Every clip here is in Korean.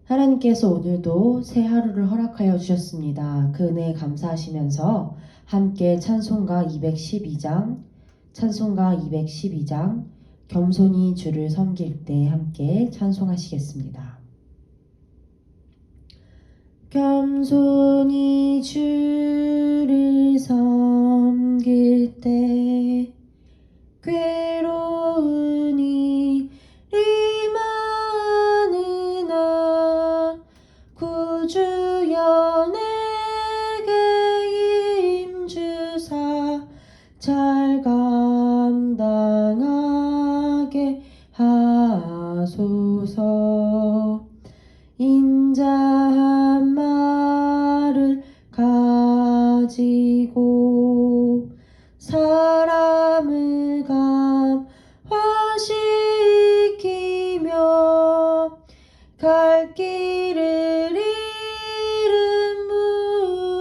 하나님께서 오늘도 새 하루를 허락하여 주셨습니다. 그 은혜에 감사하시면서 함께 찬송가 212장, 겸손히 주를 섬길 때 함께 찬송하시겠습니다. 겸손히 주를 섬길 때 괴로운 일이 많으나 구주여 내게 힘주사 잘 감당하게 하소서. 인자한 말을 가지고 사람을 감화시키며 갈 길을 잃은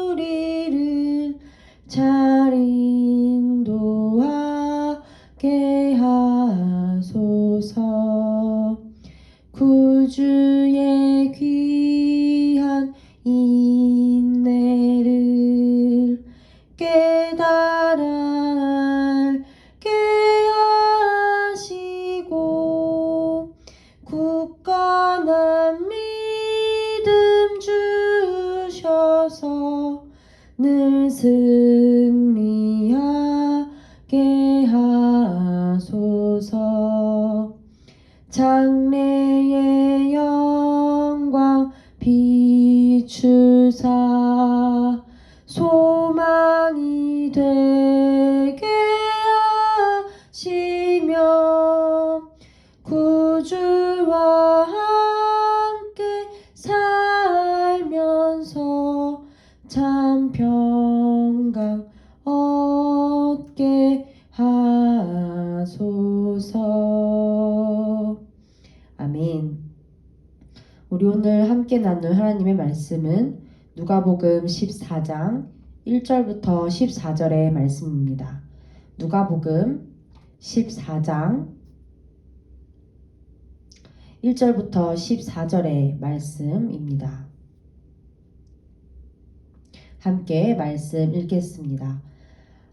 무리를 잘 인도하게 하소서. 구주의 귀한 인내를 깨달아 알게 하시고 굳건한 믿음 주셔서 늘 승리하게 하소서. 장래의 영광 비추사 소망이 되게 하시며 구주와 함께 살면서 참 평강 얻게 하소서. 아멘. 우리 오늘 함께 나눌 하나님의 말씀은 누가복음 14장 1절부터 14절의 말씀입니다. 누가복음 14장 1절부터 14절의 말씀입니다. 함께 말씀 읽겠습니다.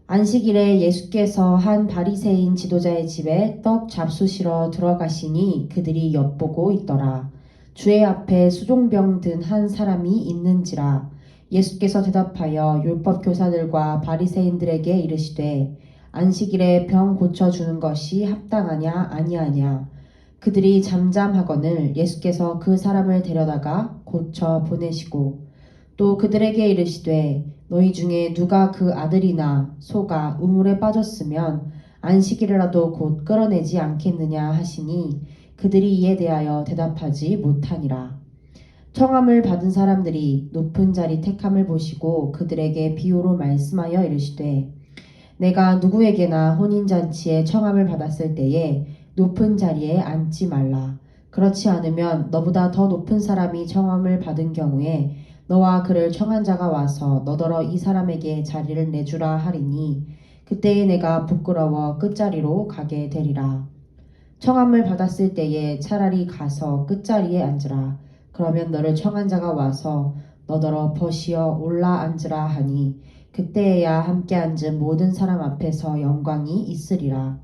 안식일에 예수께서 한 바리새인 지도자의 집에 떡 잡수시러 들어가시니 그들이 엿보고 있더라. 주의 앞에 수종병 든 한 사람이 있는지라. 예수께서 대답하여 율법 교사들과 바리새인들에게 이르시되 안식일에 병 고쳐주는 것이 합당하냐 아니하냐. 그들이 잠잠하거늘 예수께서 그 사람을 데려다가 고쳐 보내시고 또 그들에게 이르시되 너희 중에 누가 그 아들이나 소가 우물에 빠졌으면 안식일이라도 곧 끌어내지 않겠느냐 하시니 그들이 이에 대하여 대답하지 못하니라. 청함을 받은 사람들이 높은 자리 택함을 보시고 그들에게 비유로 말씀하여 이르시되 내가 누구에게나 혼인잔치에 청함을 받았을 때에 높은 자리에 앉지 말라. 그렇지 않으면 너보다 더 높은 사람이 청함을 받은 경우에 너와 그를 청한 자가 와서 너더러 이 사람에게 자리를 내주라 하리니 그때에 내가 부끄러워 끝자리로 가게 되리라. 청함을 받았을 때에 차라리 가서 끝자리에 앉으라. 그러면 너를 청한 자가 와서 너더러 벗이어 올라 앉으라 하니 그때에야 함께 앉은 모든 사람 앞에서 영광이 있으리라.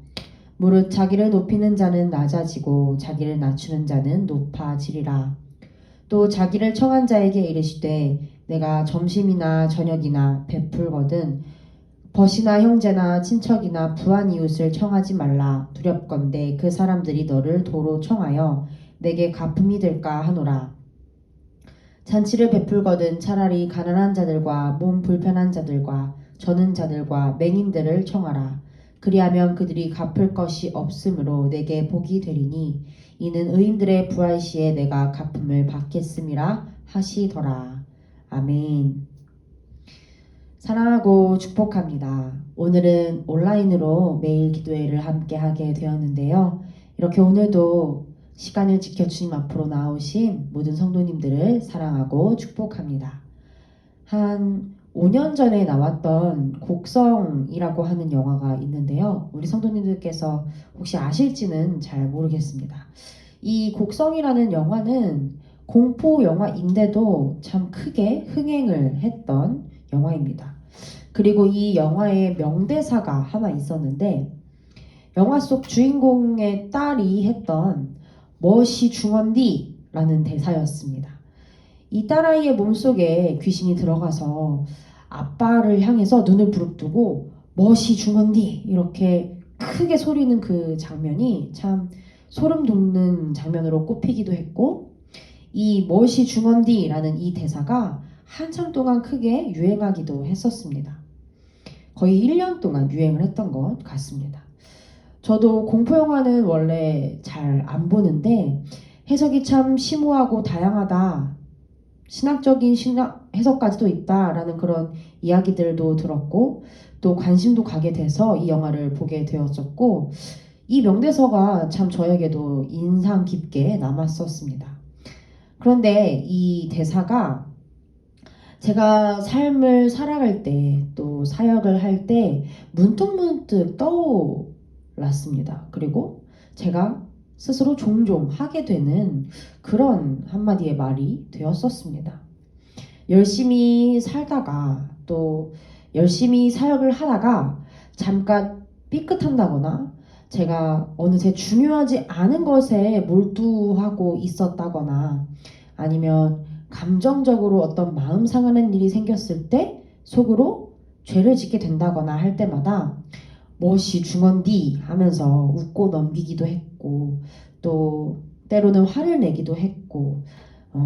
무릇 자기를 높이는 자는 낮아지고 자기를 낮추는 자는 높아지리라. 또 자기를 청한 자에게 이르시되 내가 점심이나 저녁이나 베풀거든 벗이나 형제나 친척이나 부한 이웃을 청하지 말라. 두렵건대 그 사람들이 너를 도로 청하여 내게 갚음이 될까 하노라. 잔치를 베풀거든 차라리 가난한 자들과 몸 불편한 자들과 저는 자들과 맹인들을 청하라. 그리하면 그들이 갚을 것이 없으므로 내게 복이 되리니 이는 의인들의 부활 시에 내가 갚음을 받겠음이라 하시더라. 아멘. 사랑하고 축복합니다. 오늘은 온라인으로 매일 기도회를 함께 하게 되었는데요. 이렇게 오늘도 시간을 지켜 주님 앞으로 나오신 모든 성도님들을 사랑하고 축복합니다. 한 5년 전에 나왔던 곡성이라고 하는 영화가 있는데요. 우리 성도님들께서 혹시 아실지는 잘 모르겠습니다. 이 곡성이라는 영화는 공포 영화인데도 참 크게 흥행을 했던 영화입니다. 그리고 이 영화에 명대사가 하나 있었는데 영화 속 주인공의 딸이 했던 멋이 중헌디 라는 대사였습니다. 이 딸아이의 몸속에 귀신이 들어가서 아빠를 향해서 눈을 부릅뜨고 멋이 중헌디 이렇게 크게 소리는 그 장면이 참 소름 돋는 장면으로 꼽히기도 했고 이 멋이 중헌디라는 이 대사가 한참 동안 크게 유행하기도 했었습니다. 거의 1년 동안 유행을 했던 것 같습니다. 저도 공포영화는 원래 잘 안 보는데 해석이 참 심오하고 다양하다. 신학적인 해석까지도 있다라는 그런 이야기들도 들었고 또 관심도 가게 돼서 이 영화를 보게 되었었고 이 명대사가 참 저에게도 인상 깊게 남았었습니다. 그런데 이 대사가 제가 삶을 살아갈 때 또 사역을 할 때 문득문득 떠올랐습니다. 그리고 제가 스스로 종종 하게 되는 그런 한마디의 말이 되었었습니다. 열심히 살다가 또 열심히 사역을 하다가 잠깐 삐끗한다거나 제가 어느새 중요하지 않은 것에 몰두하고 있었다거나 아니면 감정적으로 어떤 마음 상하는 일이 생겼을 때 속으로 죄를 짓게 된다거나 할 때마다 멋이 중헌디 하면서 웃고 넘기기도 했고 또 때로는 화를 내기도 했고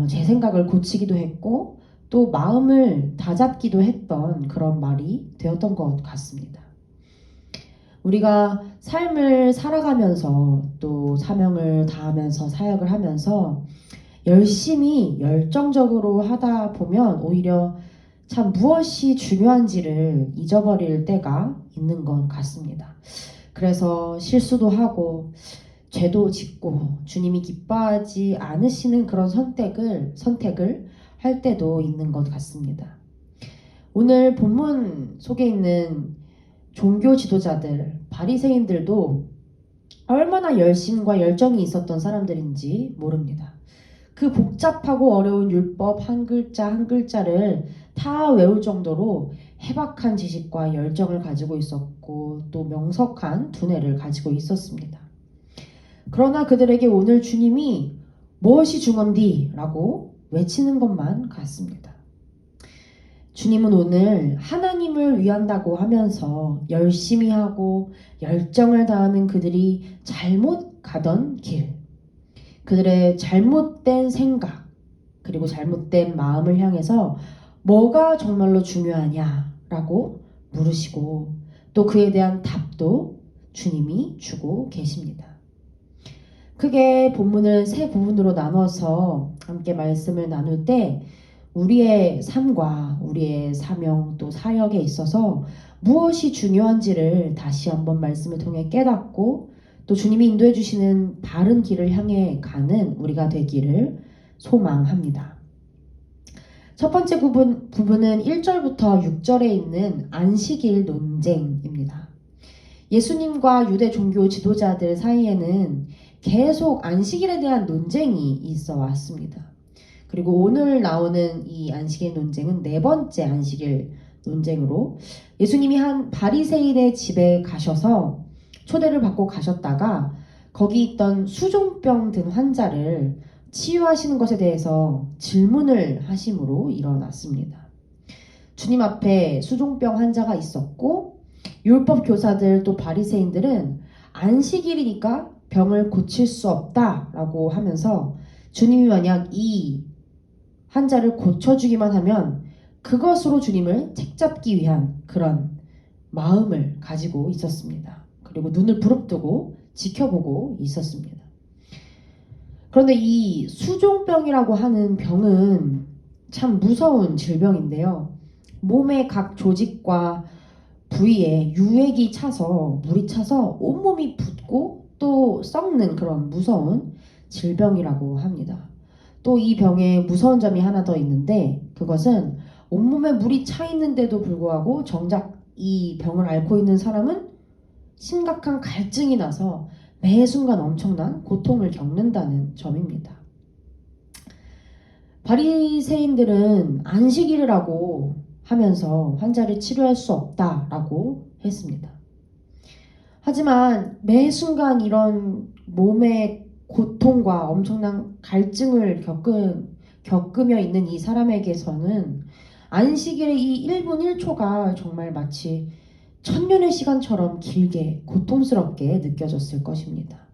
제 생각을 고치기도 했고 또 마음을 다잡기도 했던 그런 말이 되었던 것 같습니다. 우리가 삶을 살아가면서 또 사명을 다하면서 사역을 하면서 열심히 열정적으로 하다 보면 오히려 참 무엇이 중요한지를 잊어버릴 때가 있는 것 같습니다. 그래서 실수도 하고 죄도 짓고 주님이 기뻐하지 않으시는 그런 선택을 할 때도 있는 것 같습니다. 오늘 본문 속에 있는 종교 지도자들, 바리새인들도 얼마나 열심과 열정이 있었던 사람들인지 모릅니다. 그 복잡하고 어려운 율법 한 글자 한 글자를 다 외울 정도로 해박한 지식과 열정을 가지고 있었고 또 명석한 두뇌를 가지고 있었습니다. 그러나 그들에게 오늘 주님이 무엇이 중헌디? 라고 외치는 것만 같습니다. 주님은 오늘 하나님을 위한다고 하면서 열심히 하고 열정을 다하는 그들이 잘못 가던 길, 그들의 잘못된 생각, 그리고 잘못된 마음을 향해서 뭐가 정말로 중요하냐라고 물으시고 또 그에 대한 답도 주님이 주고 계십니다. 크게 본문을 세 부분으로 나눠서 함께 말씀을 나눌 때 우리의 삶과 우리의 사명 또 사역에 있어서 무엇이 중요한지를 다시 한번 말씀을 통해 깨닫고 또 주님이 인도해 주시는 바른 길을 향해 가는 우리가 되기를 소망합니다. 첫 번째 부분은 1절부터 6절에 있는 안식일 논쟁입니다. 예수님과 유대 종교 지도자들 사이에는 계속 안식일에 대한 논쟁이 있어 왔습니다. 그리고 오늘 나오는 이 안식일 논쟁은 네 번째 안식일 논쟁으로 예수님이 한 바리새인의 집에 가셔서 초대를 받고 가셨다가 거기 있던 수종병 든 환자를 치유하시는 것에 대해서 질문을 하심으로 일어났습니다. 주님 앞에 수종병 환자가 있었고 율법 교사들 또 바리새인들은 안식일이니까 병을 고칠 수 없다라고 하면서 주님이 만약 이 환자를 고쳐주기만 하면 그것으로 주님을 책잡기 위한 그런 마음을 가지고 있었습니다. 그리고 눈을 부릅뜨고 지켜보고 있었습니다. 그런데 이 수종병이라고 하는 병은 참 무서운 질병인데요. 몸의 각 조직과 부위에 유액이 차서 물이 차서 온몸이 붓고 또 썩는 그런 무서운 질병이라고 합니다. 또 이 병에 무서운 점이 하나 더 있는데 그것은 온몸에 물이 차 있는데도 불구하고 정작 이 병을 앓고 있는 사람은 심각한 갈증이 나서 매 순간 엄청난 고통을 겪는다는 점입니다. 바리새인들은 안식일이라고 하면서 환자를 치료할 수 없다라고 했습니다. 하지만 매 순간 이런 몸의 고통과 엄청난 갈증을 겪으며 있는 이 사람에게서는 안식일의 이 1분 1초가 정말 마치 천년의 시간처럼 길게 고통스럽게 느껴졌을 것입니다.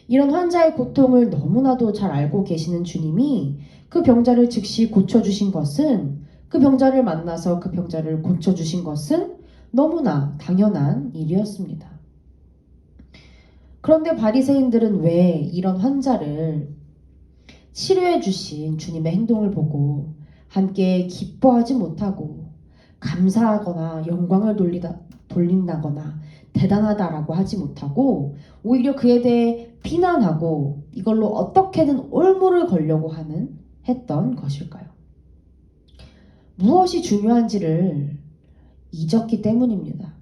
이런 환자의 고통을 너무나도 잘 알고 계시는 주님이 그 병자를 즉시 고쳐주신 것은, 그 병자를 만나서 그 병자를 고쳐주신 것은 너무나 당연한 일이었습니다. 그런데 바리새인들은 왜 이런 환자를 치료해 주신 주님의 행동을 보고 함께 기뻐하지 못하고 감사하거나 영광을 돌린다거나 대단하다라고 하지 못하고 오히려 그에 대해 비난하고 이걸로 어떻게든 올무를 걸려고 했던 것일까요? 무엇이 중요한지를 잊었기 때문입니다.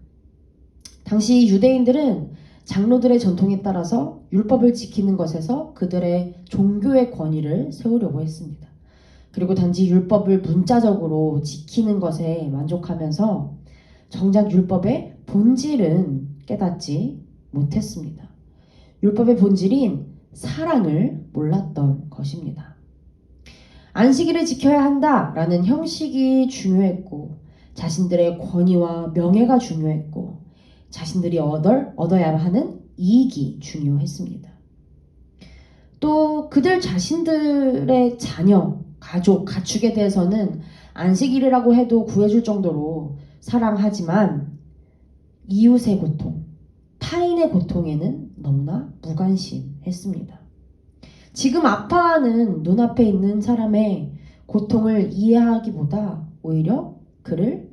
당시 유대인들은 장로들의 전통에 따라서 율법을 지키는 것에서 그들의 종교의 권위를 세우려고 했습니다. 그리고 단지 율법을 문자적으로 지키는 것에 만족하면서 정작 율법의 본질은 깨닫지 못했습니다. 율법의 본질인 사랑을 몰랐던 것입니다. 안식일을 지켜야 한다라는 형식이 중요했고 자신들의 권위와 명예가 중요했고 자신들이 얻어야 하는 이익이 중요했습니다. 또 그들 자신들의 자녀, 가족, 가축에 대해서는 안식일이라고 해도 구해줄 정도로 사랑하지만 이웃의 고통, 타인의 고통에는 너무나 무관심했습니다. 지금 아파하는 눈앞에 있는 사람의 고통을 이해하기보다 오히려 그를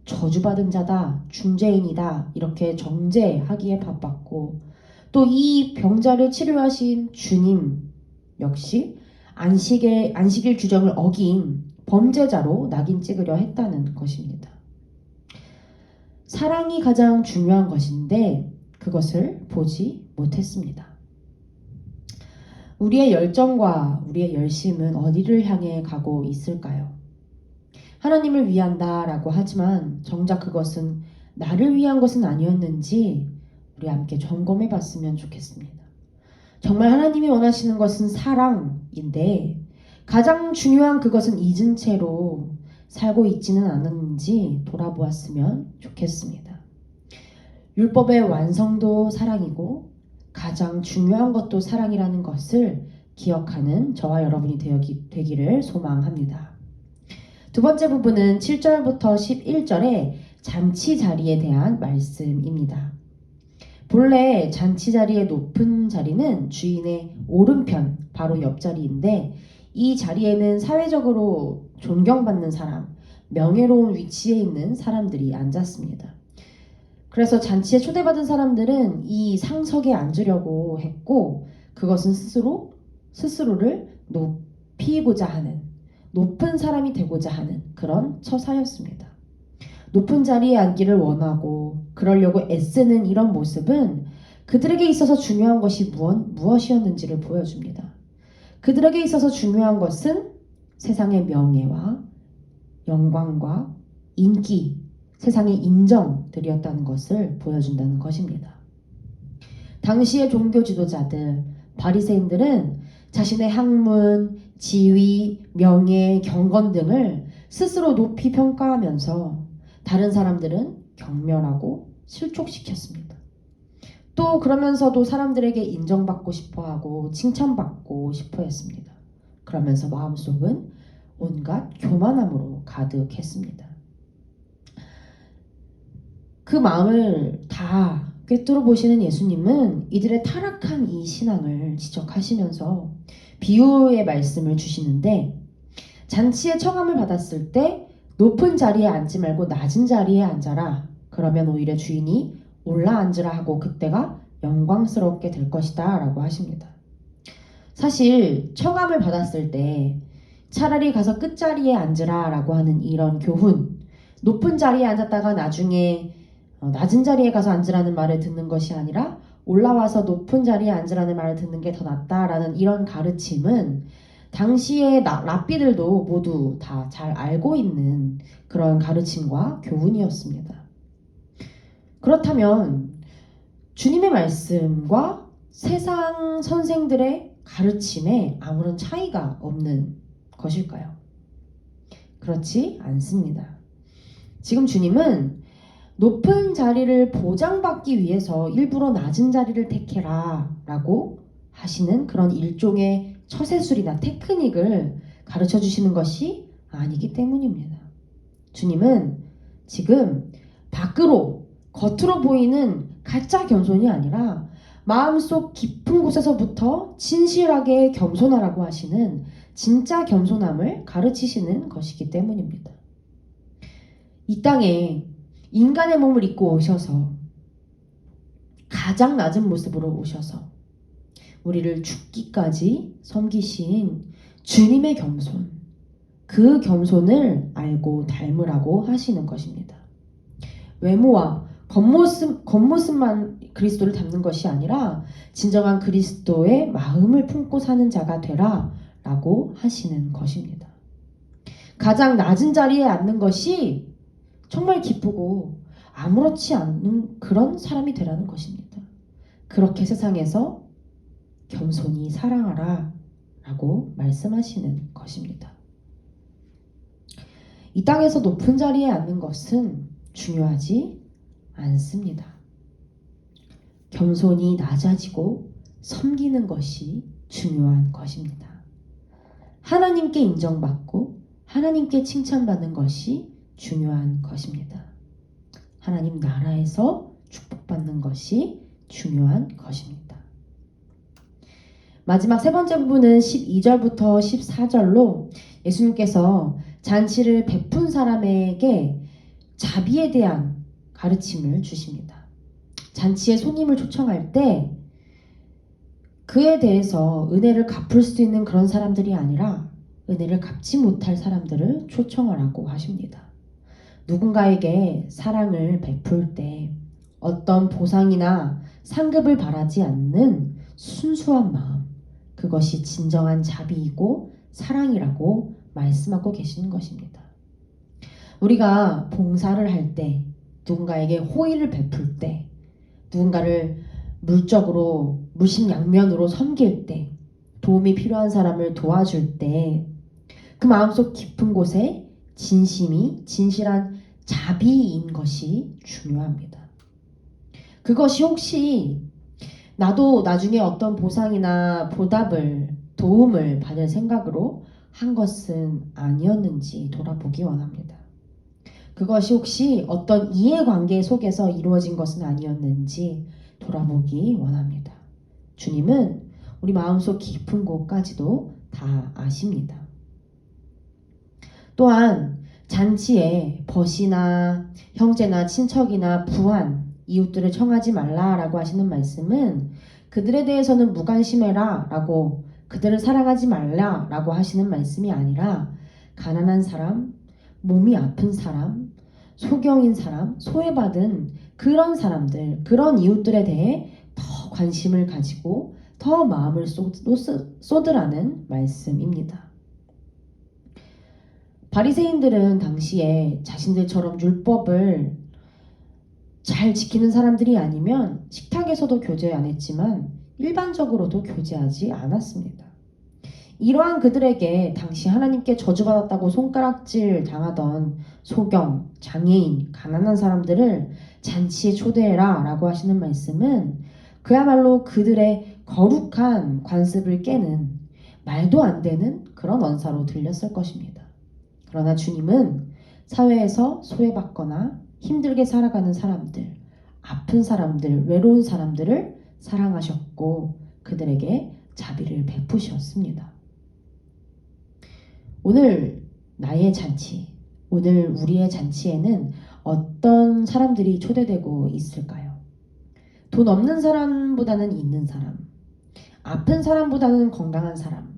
저주받은 자다, 중재인이다 이렇게 정죄하기에 바빴고 또 이 병자를 치료하신 주님 역시 안식일 규정을 어긴 범죄자로 낙인 찍으려 했다는 것입니다. 사랑이 가장 중요한 것인데 그것을 보지 못했습니다. 우리의 열정과 우리의 열심은 어디를 향해 가고 있을까요? 하나님을 위한다라고 하지만 정작 그것은 나를 위한 것은 아니었는지 우리 함께 점검해 봤으면 좋겠습니다. 정말 하나님이 원하시는 것은 사랑인데 가장 중요한 그것은 잊은 채로 살고 있지는 않았는지 돌아보았으면 좋겠습니다. 율법의 완성도 사랑이고 가장 중요한 것도 사랑이라는 것을 기억하는 저와 여러분이 되기를 소망합니다. 두 번째 부분은 7절부터 11절의 잔치 자리에 대한 말씀입니다. 본래 잔치 자리의 높은 자리는 주인의 오른편, 바로 옆자리인데 이 자리에는 사회적으로 존경받는 사람, 명예로운 위치에 있는 사람들이 앉았습니다. 그래서 잔치에 초대받은 사람들은 이 상석에 앉으려고 했고 그것은 스스로를 높이고자 하는, 높은 사람이 되고자 하는 그런 처사였습니다. 높은 자리에 앉기를 원하고 그러려고 애쓰는 이런 모습은 그들에게 있어서 중요한 것이 무엇이었는지를 보여줍니다. 그들에게 있어서 중요한 것은 세상의 명예와 영광과 인기, 세상의 인정들이었다는 것을 보여준다는 것입니다. 당시의 종교 지도자들, 바리새인들은 자신의 학문, 지위, 명예, 경건 등을 스스로 높이 평가하면서 다른 사람들은 경멸하고 실족시켰습니다. 또 그러면서도 사람들에게 인정받고 싶어하고 칭찬받고 싶어했습니다. 그러면서 마음속은 온갖 교만함으로 가득했습니다. 그 마음을 다 꿰뚫어 보시는 예수님은 이들의 타락한 이 신앙을 지적하시면서 비유의 말씀을 주시는데 잔치에 청함을 받았을 때 높은 자리에 앉지 말고 낮은 자리에 앉아라. 그러면 오히려 주인이 올라앉으라 하고 그때가 영광스럽게 될 것이다 라고 하십니다. 사실 청함을 받았을 때 차라리 가서 끝자리에 앉으라 라고 하는 이런 교훈, 높은 자리에 앉았다가 나중에 낮은 자리에 가서 앉으라는 말을 듣는 것이 아니라 올라와서 높은 자리에 앉으라는 말을 듣는 게 더 낫다라는 이런 가르침은 당시의 랍비들도 모두 다 잘 알고 있는 그런 가르침과 교훈이었습니다. 그렇다면 주님의 말씀과 세상 선생들의 가르침에 아무런 차이가 없는 것일까요? 그렇지 않습니다. 지금 주님은 높은 자리를 보장받기 위해서 일부러 낮은 자리를 택해라 라고 하시는 그런 일종의 처세술이나 테크닉을 가르쳐 주시는 것이 아니기 때문입니다. 주님은 지금 밖으로 겉으로 보이는 가짜 겸손이 아니라 마음속 깊은 곳에서부터 진실하게 겸손하라고 하시는 진짜 겸손함을 가르치시는 것이기 때문입니다. 이 땅에 인간의 몸을 입고 오셔서 가장 낮은 모습으로 오셔서 우리를 죽기까지 섬기신 주님의 겸손, 그 겸손을 알고 닮으라고 하시는 것입니다. 외모와 겉모습만 그리스도를 닮는 것이 아니라 진정한 그리스도의 마음을 품고 사는 자가 되라 라고 하시는 것입니다. 가장 낮은 자리에 앉는 것이 정말 기쁘고 아무렇지 않은 그런 사람이 되라는 것입니다. 그렇게 세상에서 겸손히 사랑하라 라고 말씀하시는 것입니다. 이 땅에서 높은 자리에 앉는 것은 중요하지 않습니다. 겸손히 낮아지고 섬기는 것이 중요한 것입니다. 하나님께 인정받고 하나님께 칭찬받는 것이 중요한 것입니다. 하나님 나라에서 축복받는 것이 중요한 것입니다. 마지막 세 번째 부분은 12절부터 14절로 예수님께서 잔치를 베푼 사람에게 자비에 대한 가르침을 주십니다. 잔치에 손님을 초청할 때 그에 대해서 은혜를 갚을 수 있는 그런 사람들이 아니라 은혜를 갚지 못할 사람들을 초청하라고 하십니다. 누군가에게 사랑을 베풀 때 어떤 보상이나 상급을 바라지 않는 순수한 마음, 그것이 진정한 자비이고 사랑이라고 말씀하고 계시는 것입니다. 우리가 봉사를 할 때, 누군가에게 호의를 베풀 때, 누군가를 물적으로 물심양면으로 섬길 때, 도움이 필요한 사람을 도와줄 때 그 마음속 깊은 곳에 진심이 진실한 자비인 것이 중요합니다. 그것이 혹시 나도 나중에 어떤 보상이나 보답을 도움을 받을 생각으로 한 것은 아니었는지 돌아보기 원합니다. 그것이 혹시 어떤 이해관계 속에서 이루어진 것은 아니었는지 돌아보기 원합니다. 주님은 우리 마음속 깊은 곳까지도 다 아십니다. 또한 잔치에 벗이나 형제나 친척이나 부한 이웃들을 청하지 말라라고 하시는 말씀은 그들에 대해서는 무관심해라 라고, 그들을 사랑하지 말라 라고 하시는 말씀이 아니라 가난한 사람, 몸이 아픈 사람, 소경인 사람, 소외받은 그런 사람들, 그런 이웃들에 대해 더 관심을 가지고 더 마음을 쏟으라는 말씀입니다. 바리새인들은 당시에 자신들처럼 율법을 잘 지키는 사람들이 아니면 식탁에서도 교제 안 했지만 일반적으로도 교제하지 않았습니다. 이러한 그들에게 당시 하나님께 저주받았다고 손가락질 당하던 소경, 장애인, 가난한 사람들을 잔치에 초대해라 라고 하시는 말씀은 그야말로 그들의 거룩한 관습을 깨는 말도 안 되는 그런 언사로 들렸을 것입니다. 그러나 주님은 사회에서 소외받거나 힘들게 살아가는 사람들, 아픈 사람들, 외로운 사람들을 사랑하셨고 그들에게 자비를 베푸셨습니다. 오늘 나의 잔치, 오늘 우리의 잔치에는 어떤 사람들이 초대되고 있을까요? 돈 없는 사람보다는 있는 사람, 아픈 사람보다는 건강한 사람,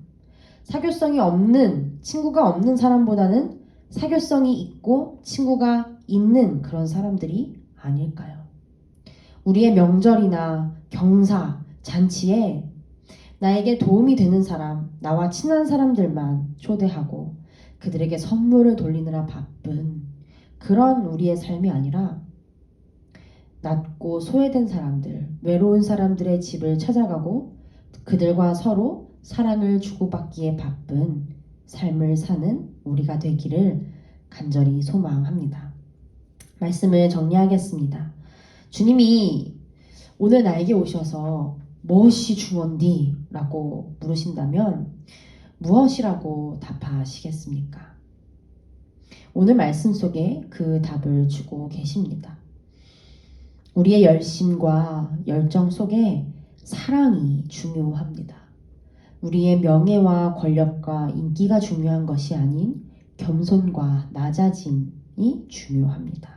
사교성이 없는, 친구가 없는 사람보다는 사교성이 있고 친구가 있는 그런 사람들이 아닐까요? 우리의 명절이나 경사, 잔치에 나에게 도움이 되는 사람, 나와 친한 사람들만 초대하고 그들에게 선물을 돌리느라 바쁜 그런 우리의 삶이 아니라 낮고 소외된 사람들, 외로운 사람들의 집을 찾아가고 그들과 서로 사랑을 주고받기에 바쁜 삶을 사는 우리가 되기를 간절히 소망합니다. 말씀을 정리하겠습니다. 주님이 오늘 나에게 오셔서 무엇이 중요한디? 라고 물으신다면 무엇이라고 답하시겠습니까? 오늘 말씀 속에 그 답을 주고 계십니다. 우리의 열심과 열정 속에 사랑이 중요합니다. 우리의 명예와 권력과 인기가 중요한 것이 아닌 겸손과 낮아짐이 중요합니다.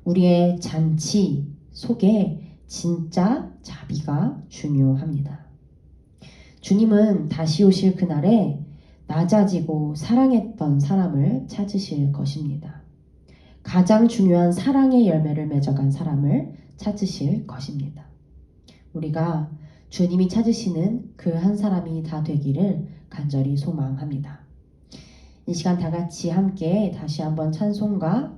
우리의 잔치 속에 진짜 자비가 중요합니다. 주님은 다시 오실 그날에 낮아지고 사랑했던 사람을 찾으실 것입니다. 가장 중요한 사랑의 열매를 맺어간 사람을 찾으실 것입니다. 우리가 주님이 찾으시는 그 한 사람이 다 되기를 간절히 소망합니다. 이 시간 다 같이 함께 다시 한번 찬송가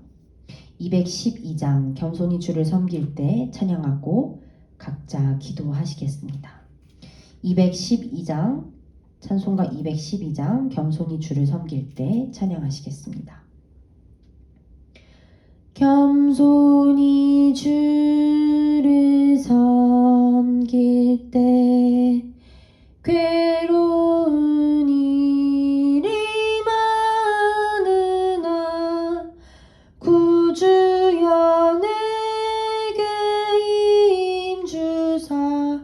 212장 겸손히 주를 섬길 때 찬양하고 각자 기도하시겠습니다. 212장 찬송가 212장 겸손히 주를 섬길 때 찬양하시겠습니다. 겸손히 주를 섬길 때 괴로운 일이 많으나 구주여 내게 힘주사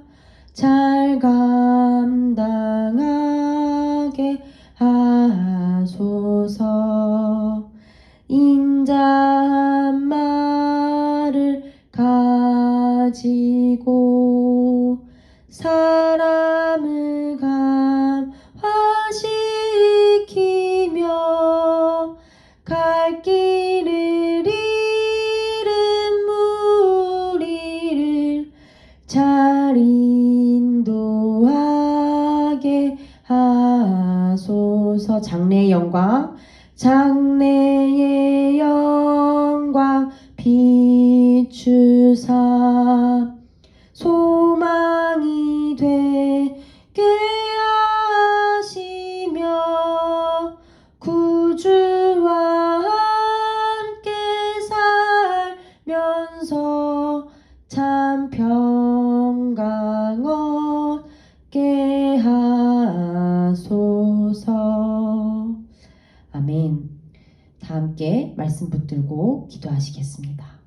잘 감당하게 하소서. 인자한 말을 가지고 사람을 감화시키며 갈 길을 잃은 무리를 잘 인도하게 하소서. 장래의 영광 장래의 영광 비추사 소망이 되게 하시며 구주와 함께 살면서 참 평강 얻게 하소서. 아멘. 다 함께 말씀 붙들고 기도하시겠습니다.